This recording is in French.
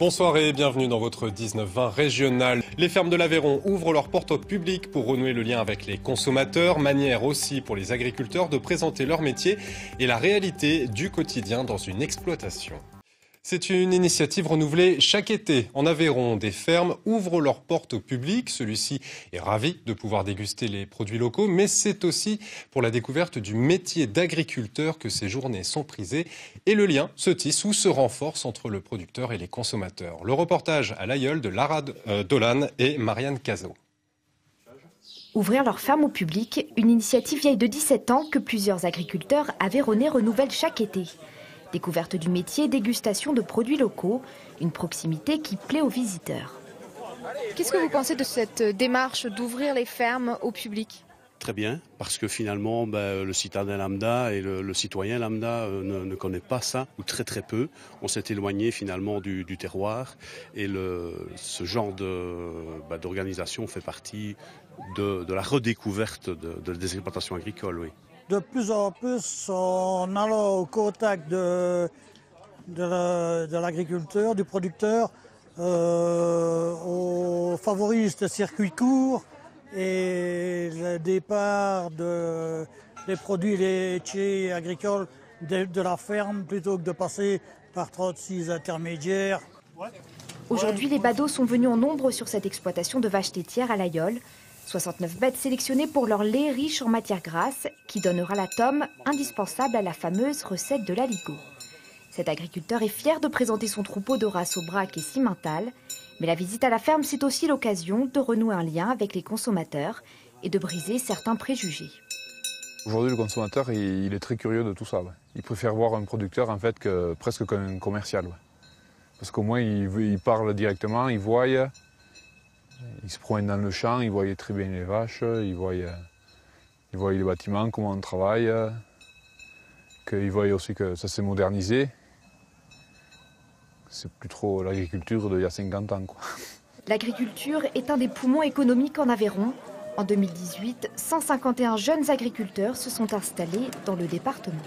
Bonsoir et bienvenue dans votre 19-20 régional. Les fermes de l'Aveyron ouvrent leurs portes au public pour renouer le lien avec les consommateurs, manière aussi pour les agriculteurs de présenter leur métier et la réalité du quotidien dans une exploitation. C'est une initiative renouvelée chaque été. En Aveyron, des fermes ouvrent leurs portes au public. Celui-ci est ravi de pouvoir déguster les produits locaux, mais c'est aussi pour la découverte du métier d'agriculteur que ces journées sont prisées. Et le lien se tisse ou se renforce entre le producteur et les consommateurs. Le reportage à l'Ailleul de Lara Dolan et Marianne Cazot. Ouvrir leur ferme au public, une initiative vieille de 17 ans que plusieurs agriculteurs aveyronnais renouvellent chaque été. Découverte du métier, dégustation de produits locaux, une proximité qui plaît aux visiteurs. Qu'est-ce que vous pensez de cette démarche d'ouvrir les fermes au public ? Très bien, parce que finalement, le citadin lambda et le citoyen lambda ne connaît pas ça, ou très très peu. On s'est éloigné finalement du terroir et ce genre d'organisation fait partie de la redécouverte des exploitations agricoles, oui. De plus en plus, en allant au contact de l'agriculteur, du producteur, on favorise le circuit court et le départ des produits laitiers et agricoles de la ferme plutôt que de passer par 36 intermédiaires. Aujourd'hui, les badauds sont venus en nombre sur cette exploitation de vaches laitières à l'Ailleul. 69 bêtes sélectionnées pour leur lait riche en matière grasse qui donnera la tome indispensable à la fameuse recette de l'aligot. Cet agriculteur est fier de présenter son troupeau de race Aubrac et Simmental, mais la visite à la ferme, c'est aussi l'occasion de renouer un lien avec les consommateurs et de briser certains préjugés. Aujourd'hui, le consommateur, il est très curieux de tout ça. Ouais. Il préfère voir un producteur en fait presque qu'un commercial. Ouais. Parce qu'au moins, il parle directement, il voit. Il se promène dans le champ, il voyait très bien les vaches, il voyait les bâtiments, comment on travaille, qu'il voyait aussi que ça s'est modernisé. C'est plus trop l'agriculture d'il y a 50 ans. L'agriculture est un des poumons économiques en Aveyron. En 2018, 151 jeunes agriculteurs se sont installés dans le département.